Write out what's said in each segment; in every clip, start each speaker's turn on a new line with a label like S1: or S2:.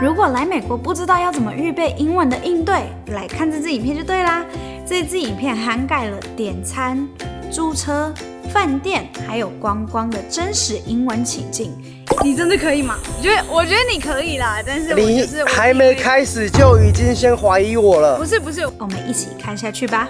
S1: 如果来美国不知道要怎么预备英文的应对，来看这支影片就对啦。这支影片涵盖了点餐、租车、饭店，还有观光的真实英文情境。你真的可以吗？我觉得你可以啦，但是
S2: 你还没开始就已经先怀疑我了。
S1: 不是，我们一起看下去吧。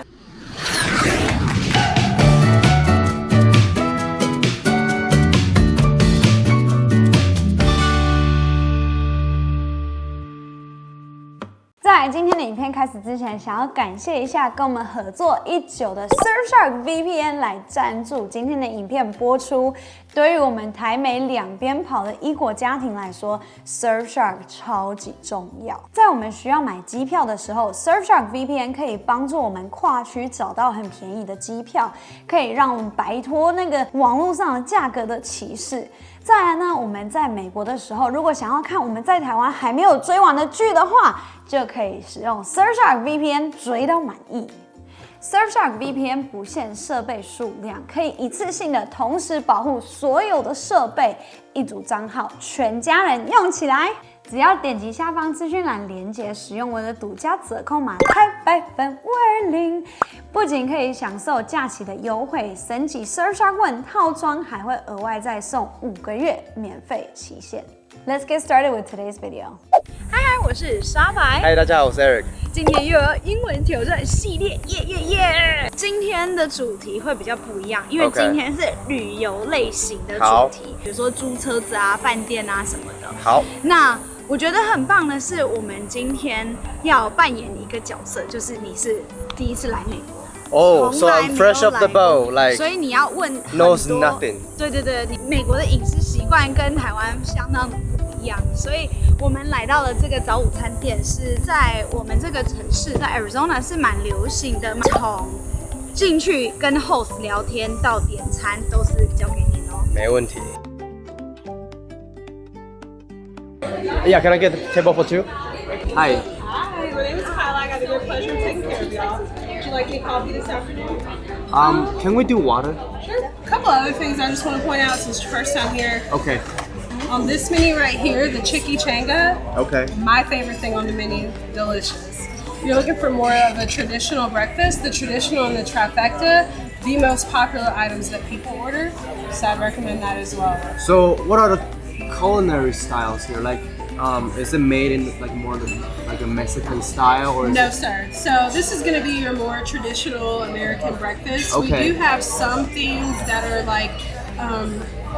S1: 在今天的影片开始之前，想要感谢一下跟我们合作已久的 Surfshark VPN 来赞助今天的影片播出。对于我们台美两边跑的异国家庭来说 ，Surfshark 超级重要。在我们需要买机票的时候 ，Surfshark VPN 可以帮助我们跨区找到很便宜的机票，可以让我们摆脱那个网络上的价格的歧视。再来呢，我们在美国的时候，如果想要看我们在台湾还没有追完的剧的话，就可以使用 Surfshark VPN 追到满意。Surfshark VPN 不限设备数量，可以一次性的同时保护所有的设备，一组账号全家人用起来。只要点击下方资讯栏连结，使用我的独家折扣码台500，不仅可以享受假期的优惠，升级 Surfshark One 套装还会额外再送5个月免费期限。Let's get started with today's video. 嗨，我是沙白。
S2: 嗨，大家好，我是 Eric。
S1: 今天又有英文挑战系列，耶！今天的主题会比较不一样，因为今天是旅游类型的主题，比如说租车子啊、饭店啊什么的。
S2: 好，
S1: 那我觉得很棒的是，我们今天要扮演一个角色，就是你是第一次来美国。
S2: So I'm fresh off the boat, like
S1: 所以你要问很
S2: 多 knows nothing。
S1: 对，你美国的饮食习惯跟台湾相当的不一样，所以我们来到了这个早午餐店，是在我们这个城市，在 Arizona 是蛮流行的，从进去跟 host 聊天到点餐都是交给您哦。
S2: 没问题。Yeah, can I get a table for two? Hi.
S3: Hi, my name is Kyla. I got the great pleasure of taking care of y'all. Would you like any coffee this afternoon?
S2: Can we do water?
S3: Sure. A couple other things I just want to point out since your first time here.
S2: Okay.
S3: On this menu right here, the Chicky Changa.
S2: Okay.
S3: My favorite thing on the menu, delicious. If you're looking for more of a traditional breakfast, the traditional and the trifecta, the most popular items that people order. So I'd recommend that as well.
S2: So what are the culinary styles here? Like, is it made in like more like a Mexican style, or
S3: No, sir. So this is going to be your more traditional American breakfast.
S2: Okay.
S3: We do have some things that are like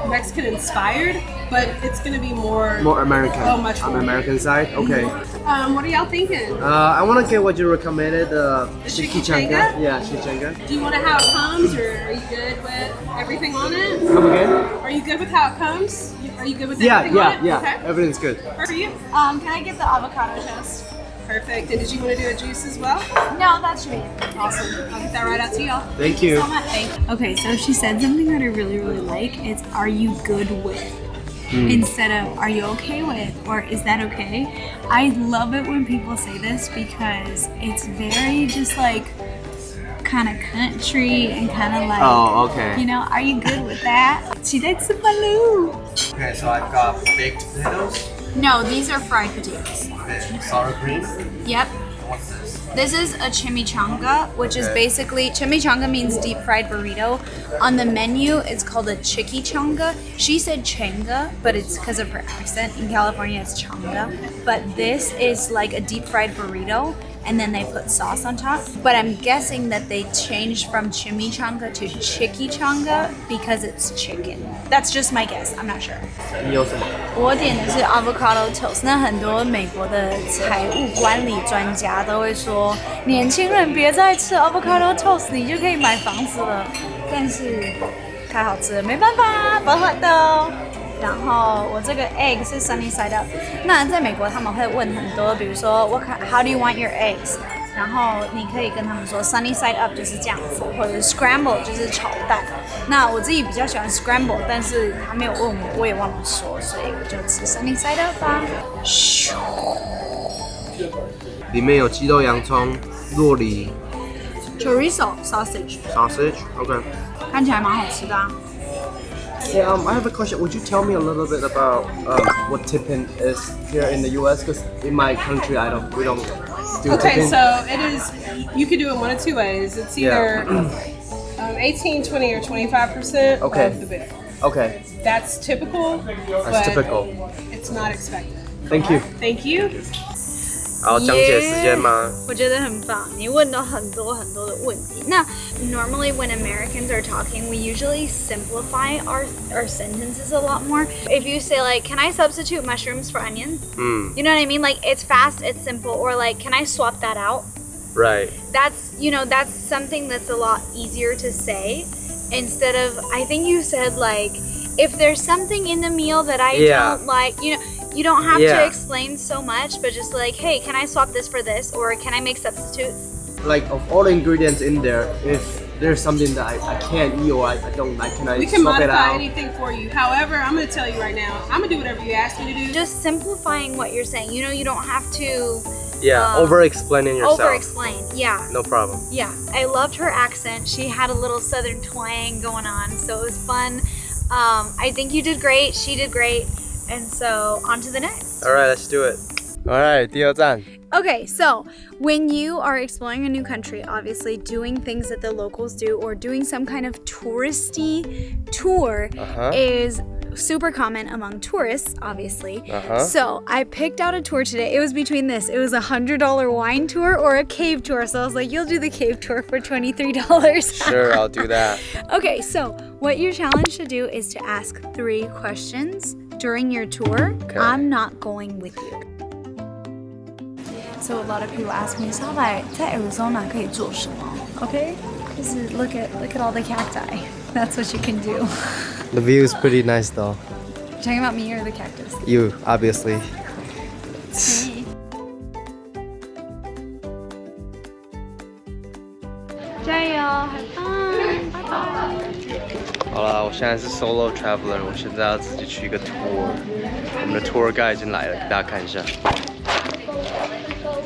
S3: Mexican inspired, but it's going to be more
S2: American?
S3: Oh, much more.
S2: On the American side? Okay.
S3: What are y'all thinking?
S2: I want to get what you recommended,
S3: Chicky
S2: chimichanga.
S3: changa?
S2: Yeah, chimichanga.
S3: Do you want to how it comes, or are you good with everything on it?
S2: Come again?
S3: Are you good with how it comes? Are you good with everything on it?
S2: Yeah.
S3: Okay.
S2: Everything's good.
S3: For you?
S1: Can I get the avocado toast?
S3: Perfect. And did you want to do a juice as well?
S1: No, that should be it.
S3: Awesome. I'll get that right out to y'all.
S2: Thank you.
S3: So much.
S1: Okay, so she said something that I really like. It's "Are you good with?" Instead of "Are you okay with?" or "Is that okay?" I love it when people say this because it's very just like kind of country and kind of like,
S2: Oh, okay.
S1: you know, "Are you good with that?" 期待吃饭喽。
S2: Okay, so I've got baked potatoes.
S1: No, these are fried potatoes.
S2: Okay, sour cream.
S1: Yep.
S2: What's this?
S1: This is a chimichanga, which is basically, chimichanga means deep fried burrito. On the menu, it's called a chicky changa. She said changa, but it's because of her accent. In California, it's changa. But this is like a deep fried burrito, and then they put sauce on top. But I'm guessing that they changed from chimichanga to chicky changa because it's chicken. That's just my guess. I'm not sure.
S2: 你有什么？
S1: 我点的是 avocado toast。那很多美国的财务管理专家都会说，年轻人别再吃 avocado toast， 你就可以买房子了。但是太好吃了，没办法，不会的哦。然后我这个 egg 是 sunny side up。那在美国他们会问很多，比如说 How do you want your eggs？ 然后你可以跟他们说 sunny side up 就是这样子，或者是 scramble 就是炒蛋。那我自己比较喜欢 scramble， 但是他没有问我，我也忘了说，所以我就吃 sunny side up 吧。
S2: 里面有鸡肉、洋葱、酪梨、
S1: chorizo sausage，
S2: sausage。OK。
S1: 看起来蛮好吃的啊。
S2: Hey, I have a question. Would you tell me a little bit about what tipping is here in the U.S.? Because in my country, we don't do
S3: Okay,
S2: tipping.
S3: so it is, you can do it one of two ways. It's either 18, 20, or 25%
S2: Okay.
S3: of the bill.
S2: Okay,
S3: That's typical,
S2: that's
S3: but
S2: typical.
S3: it's not expected.
S2: Thank you.
S3: Thank you.
S2: 好，讲解时间吗？
S1: 我觉得很棒，你问到很多很多的问题。那 normally when Americans are talking, we usually simplify our sentences a lot more. If you say like, "Can I substitute mushrooms for onions?" You know what I mean? Like it's fast, it's simple. Or like, "Can I swap that out?"
S2: Right.
S1: That's that's something that's a lot easier to say instead of I think you said like, if there's something in the meal that I don't like, you don't have to explain so much, but just like, hey, can I swap this for this? Or can I make substitutes?
S2: Like of all the ingredients in there, if there's something that I can't eat or I don't like, can I
S3: We can
S2: swap it
S3: modify
S2: out?
S3: anything for you. However, I'm going to tell you right now, I'm going to do whatever you ask me to do.
S1: Just simplifying what you're saying. You don't have to
S2: Over-explaining yourself.
S1: over-explain. Yeah.
S2: No problem.
S1: Yeah. I loved her accent. She had a little southern twang going on, so it was fun. I think you did great. She did great. And so on to the next.
S2: Alright, let's do it. Alright, 第二站。
S1: Okay, so when you are exploring a new country, obviously doing things that the locals do or doing some kind of touristy tour is super common among tourists, obviously. So I picked out a tour today. It was between this. It was a $100 wine tour or a cave tour. So I was like, you'll do the cave tour for $23.
S2: Sure, I'll do that.
S1: Okay, so what you're challenged to do is to ask 3 questions during your tour.
S2: Okay.
S1: I'm not going with you. So a lot of people ask me, 小柏在 Arizona 可以做什么? Okay, just look at all the cacti. That's what you can do.
S2: The view is pretty nice though.
S1: Talking about me or the cactus?
S2: You, obviously.
S1: 加油 have fun 拜拜。
S2: 好了，我现在是 solo traveler， 我现在要自己去一个 tour。我们的 tour guide 已经来了，给大家看一下。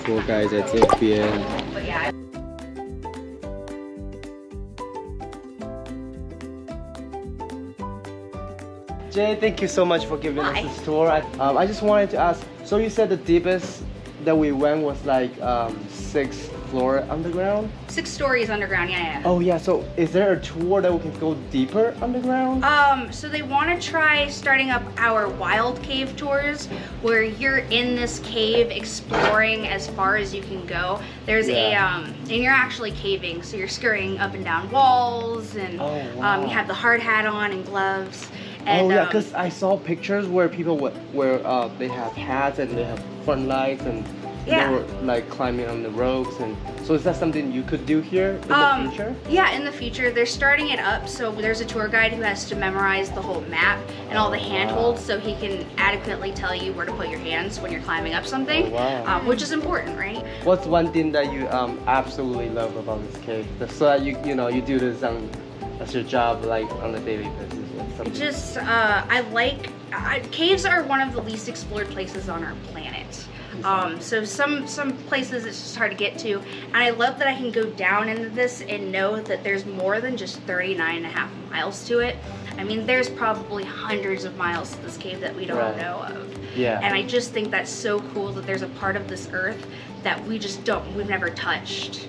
S2: tour guide 在这边。Jay, thank you so much for giving us this tour. I just wanted to ask, so you said the deepest that we went was like 6th floor underground?
S4: 6 stories underground, yeah.
S2: Oh yeah, so is there a tour that we can go deeper underground?
S4: So they want to try starting up our wild cave tours where you're in this cave exploring as far as you can go. There's and you're actually caving, so you're scurrying up and down walls and you have the hard hat on and gloves. And,
S2: because I saw pictures where people they have hats and they have front lights and they were like climbing on the ropes. And so is that something you could do here in the future?
S4: Yeah, in the future. They're starting it up, so there's a tour guide who has to memorize the whole map and all the handholds so he can adequately tell you where to put your hands when you're climbing up something, which is important, right?
S2: What's one thing that you absolutely love about this cave? So that you do this as your job, like on a daily basis?
S4: Just, caves are one of the least explored places on our planet. So some places it's just hard to get to, and I love that I can go down into this and know that there's more than just 39.5 miles to it. I mean, there's probably hundreds of miles to this cave that we don't know of.
S2: Yeah.
S4: And I just think that's so cool that there's a part of this earth that we've never touched.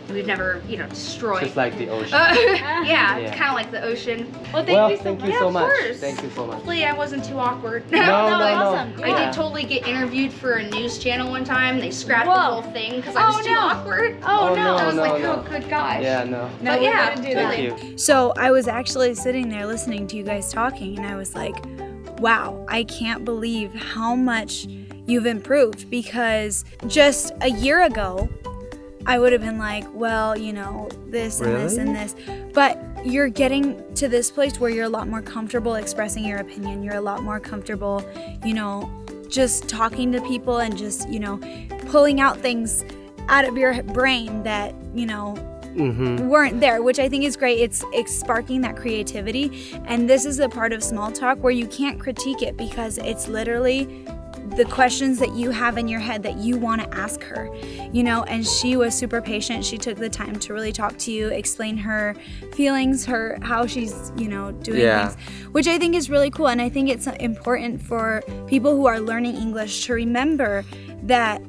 S4: We've never, destroyed.
S2: Just like the ocean.
S4: Yeah, kind of like the ocean. Well, thank you so much.
S2: Of course. Thank you so much.
S4: Hopefully I wasn't too awkward.
S2: No.
S1: awesome.
S4: I did totally get interviewed for a news channel one time. They scrapped the whole thing because I was too awkward.
S1: Oh no.
S4: I was like, oh good gosh.
S2: Yeah, no.
S4: But yeah,
S2: Thank you.
S1: So I was actually sitting there listening to you guys talking, and I was like, wow, I can't believe how much you've improved, because just a year ago, I would have been like, well, this and this and this. But you're getting to this place where you're a lot more comfortable expressing your opinion. You're a lot more comfortable, just talking to people and just, pulling out things out of your brain that, weren't there, which I think is great. It's sparking that creativity. And this is the part of small talk where you can't critique it, because it's literally the questions that you have in your head that you want to ask her, you know, and she was super patient. She took the time to really talk to you, explain her feelings, how she's, you know, doing things, which I think is really cool. And I think it's important for people who are learning English to remember that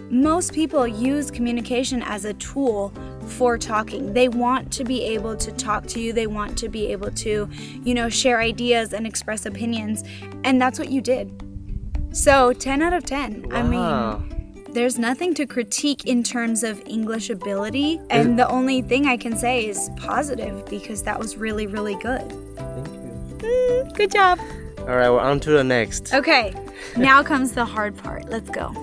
S1: most people use communication as a tool for talking. They want to be able to talk to you. They want to be able to, you know, share ideas and express opinions. And that's what you did. So 10 out of 10.
S2: Wow.
S1: I mean, there's nothing to critique in terms of English ability. And the only thing I can say is positive, because that was really, really good.
S2: Thank you.
S1: Good job.
S2: All right, we're on to the next.
S1: Okay, now comes the hard part. Let's go.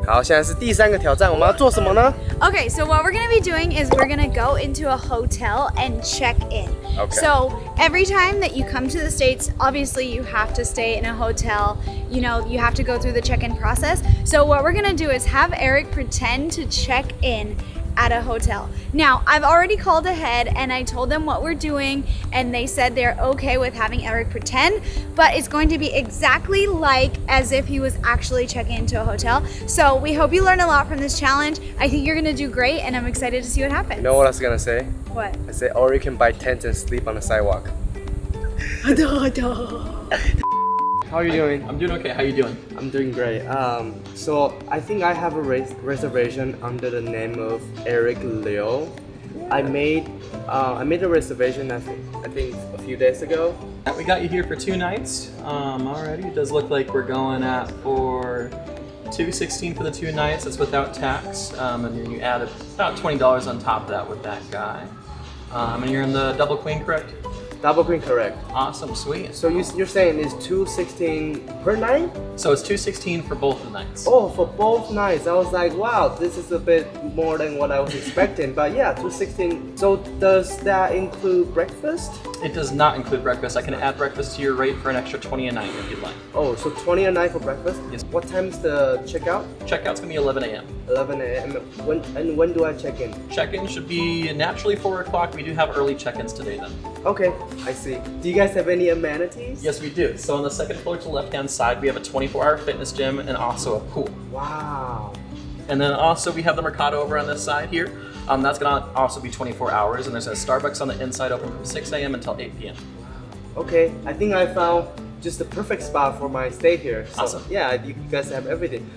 S2: 好，现在是第3个挑战，我们要做什么呢？
S1: Okay, so what we're gonna be doing is we're gonna go into a hotel and check in.
S2: Okay.
S1: So every time that you come to the States, obviously you have to stay in a hotel. You know, you have to go through the check-in process. So what we're gonna do is have Eric pretend to check in at a hotel. Now, I've already called ahead and I told them what we're doing, and they said they're okay with having Eric pretend, but it's going to be exactly like as if he was actually checking into a hotel. So we hope you learn a lot from this challenge. I think you're gonna do great, and I'm excited to see what happens.
S2: You know what I was gonna say?
S1: What?
S2: I said, or you can buy tents and sleep on the sidewalk. How are you doing?
S5: I'm doing okay. How you doing?
S2: I'm doing great. So I think I have a reservation under the name of Eric Liu. I made a reservation I think a few days ago.
S5: We got you here for 2 nights already. It does look like we're going at for $216 for the 2 nights. That's without tax, and then you add about $20 on top of that with that guy. And you're in the double queen, correct?
S2: Double queen, correct.
S5: Awesome, sweet.
S2: So you're saying it's $216 per night?
S5: So it's $216 for both the nights.
S2: Oh, for both nights. I was like, wow, this is a bit more than what I was expecting. But yeah, $216. So does that include breakfast?
S5: It does not include breakfast. I can add breakfast to your rate for an extra $20 a night if you'd like.
S2: Oh, so $20 a night for breakfast?
S5: Yes.
S2: What time's the checkout?
S5: Checkout's gonna be 11 a.m.
S2: 11 a.m. When do I check in?
S5: Check-in should be naturally 4 o'clock. We do have early check-ins today then.
S2: Okay, I see. Do you guys have any amenities?
S5: Yes, we do. So on the second floor to the left-hand side, we have a 24-hour fitness gym and also a pool.
S2: Wow.
S5: And then also we have the Mercado over on this side here. That's gonna also be 24 hours, and there's a Starbucks on the inside open from 6 a.m. until 8 p.m.
S2: Okay, I think I found just the perfect spot for my stay here. So,
S5: Awesome.
S2: Yeah, you guys have everything.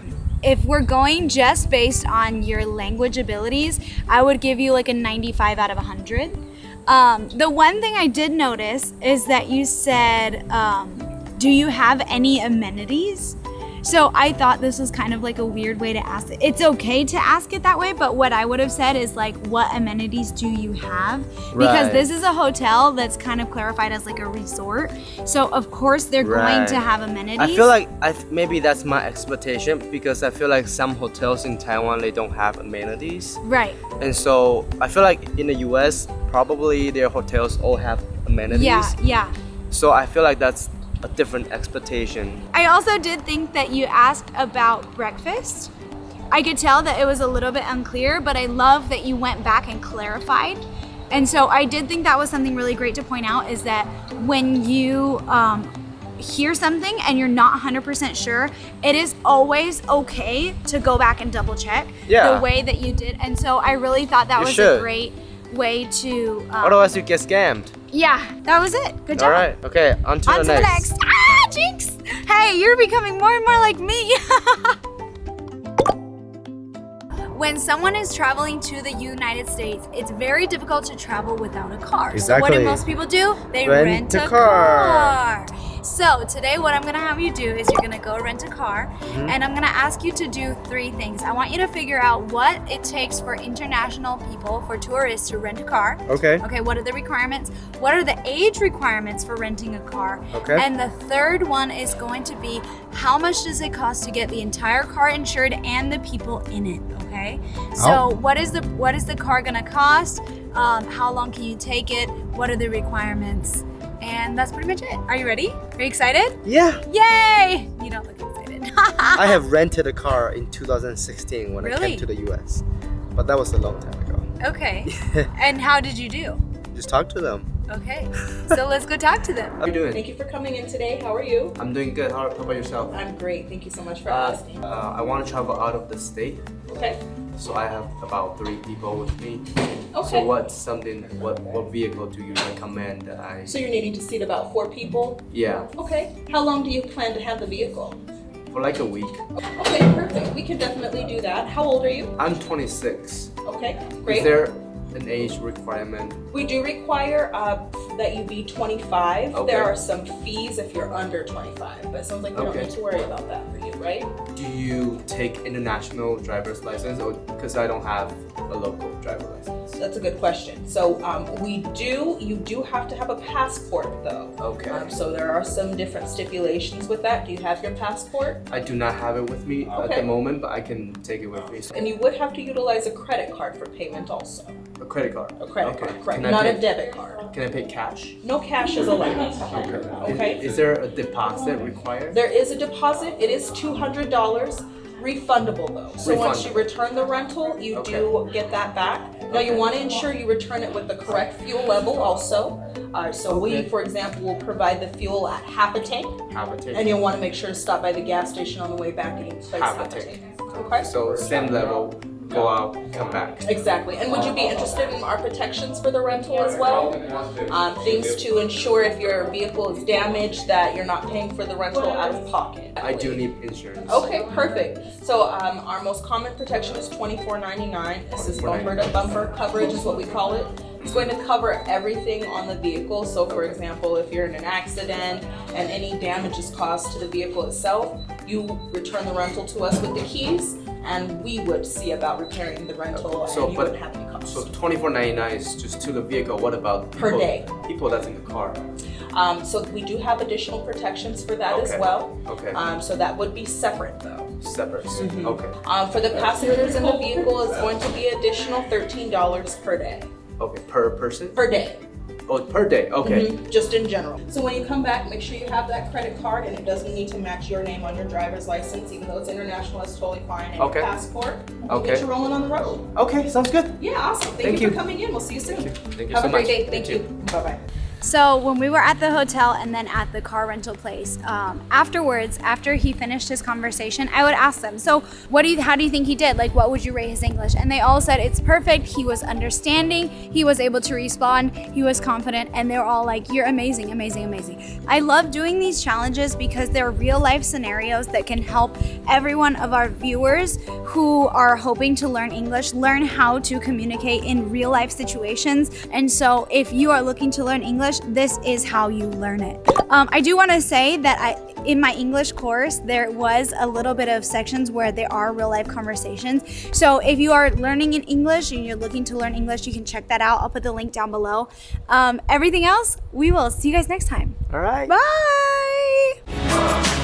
S1: If we're going just based on your language abilities, I would give you like a 95 out of 100. The one thing I did notice is that you said, do you have any amenities? So I thought this was kind of like a weird way to ask it. It's okay to ask it that way, but what I would have said is like, what amenities do you have? Because
S2: Right.
S1: this is a hotel that's kind of clarified as like a resort. So of course they're going to
S2: Right.
S1: have amenities.
S2: I feel like maybe that's my expectation, because I feel like some hotels in Taiwan, they don't have amenities.
S1: Right.
S2: And so I feel like in the US, probably their hotels all have amenities.
S1: Yeah.
S2: So I feel like that's a different expectation.
S1: I also did think that you asked about breakfast. I could tell that it was a little bit unclear, but I love that you went back and clarified. And so I did think that was something really great to point out, is that when you hear something and you're not 100% sure, it is always okay to go back and double check the way that you did. And so I really thought that was a great way to...
S2: Otherwise you get scammed.
S1: Yeah, that was it. Good job.
S2: All right, okay, on to the next.
S1: Ah, jinx! Hey, you're becoming more and more like me. When someone is traveling to the United States, it's very difficult to travel without a car. So what
S2: Exactly.
S1: do most people do? They
S2: Rent
S1: rent
S2: a
S1: a
S2: car.
S1: car. So today what I'm gonna have you do is you're gonna go rent a car, and I'm gonna ask you to do 3 things. I want you to figure out what it takes for international people, for tourists, to rent a car.
S2: Okay.
S1: Okay, what are the requirements? What are the age requirements for renting a car?
S2: Okay.
S1: And the third one is going to be, how much does it cost to get the entire car insured and the people in it, okay? So what is the car gonna cost? How long can you take it? What are the requirements? And that's pretty much it. Are you ready? Are you excited?
S2: Yeah.
S1: Yay! You don't look excited.
S2: I have rented a car in 2016 when I
S1: Really?
S2: came to the US. But that was a long time ago.
S1: Okay. And how did you do?
S2: Just talk to them.
S1: Okay, so let's go talk to them.
S2: How are you doing?
S6: Thank you for coming in today. How are you?
S2: I'm doing good. How about yourself?
S6: I'm great. Thank you so much for asking.
S2: I want to travel out of the state,
S6: Okay.
S2: so I have about 3 people with me.
S6: Okay.
S2: So what vehicle do you recommend that I?
S6: So you're needing to seat about 4 people?
S2: Yeah,
S6: Okay. How long do you plan to have the vehicle?
S2: for like a week.
S6: Okay, perfect. We can definitely do that. How old are you?
S2: I'm 26.
S6: Okay, great.
S2: Is there an age requirement?
S6: We do require that you be 25.
S2: Okay.
S6: There are some fees if you're under 25, but it sounds like you don't
S2: Okay.
S6: need to worry about that for you, right?
S2: Do you take international driver's license, or because I don't have a local driver license?
S6: That's a good question. So you do have to have a passport though.
S2: Okay.
S6: So there are some different stipulations with that. Do you have your passport?
S2: I do not have it with me at
S6: Okay.
S2: the moment, but I can take it with me.
S6: And you would have to utilize a credit card for payment also.
S2: A credit card.
S6: A credit
S2: Okay.
S6: card, correct.
S2: Can I
S6: Not
S2: pay-
S6: a debit card.
S2: Can I pay cash?
S6: No cash is allowed. Okay.
S2: Is there a deposit required?
S6: There is a deposit. It is $200. Refundable though. So once you
S2: Refundable.
S6: return the rental, you do get that back. Now you want to ensure you return it with the correct fuel level also. So we, for example, will provide the fuel at half a tank.
S2: Have a tank.
S6: And you'll want to make sure to stop by the gas station on the way back and you place
S2: Half a
S6: half a
S2: tank.
S6: tank. Okay?
S2: So same level, go out, come back.
S6: Exactly. And would you be interested in our protections for the rental as well? Things to ensure if your vehicle is damaged that you're not paying for the rental out of pocket.
S2: I do need insurance.
S6: Okay, perfect. So our most common protection is $24.99. This is bumper to bumper coverage is what we call it. It's going to cover everything on the vehicle. So for example, if you're in an accident and any damage is caused to the vehicle itself, you return the rental to us with the keys and we would see about repairing the rental and you wouldn't have any cost.
S2: So $24.99 is just to the vehicle. What about
S6: Per
S2: people,
S6: day.
S2: people that's in the car?
S6: So we do have additional protections for that as
S2: Okay.
S6: well.
S2: Okay.
S6: So that would be separate though.
S2: Separate.
S6: Mm-hmm.
S2: Okay.
S6: For the passengers in the vehicle is going to be additional $13 per day.
S2: Okay. Per person?
S6: Per day.
S2: Oh, per day. Okay.
S6: Mhm, just in general. So when you come back, make sure you have that credit card and it doesn't need to match your name on your driver's license, even though it's international, it's totally fine. And
S2: Okay.
S6: your passport, and
S2: Okay.
S6: get you rolling on the road.
S2: Okay. Sounds good.
S6: Yeah, awesome. Thank
S2: Thank
S6: you
S2: you.
S6: for coming in. We'll see you soon.
S2: Thank you
S6: Have
S2: so
S6: a great
S2: much.
S6: day. Thank you. Bye-bye.
S1: So when we were at the hotel and then at the car rental place, afterwards, after he finished his conversation, I would ask them, so how do you think he did? Like, what would you rate his English? And they all said it's perfect. He was understanding. He was able to respond. He was confident. And they were all like, you're amazing, amazing, amazing. I love doing these challenges because they're real life scenarios that can help every one of our viewers who are hoping to learn English, learn how to communicate in real life situations. And so if you are looking to learn English, this is how you learn it. I do want to say that in my English course, there was a little bit of sections where there are real life conversations. So if you are learning in English and you're looking to learn English, you can check that out. I'll put the link down below. Everything else, we will see you guys next time.
S2: All right.
S1: Bye.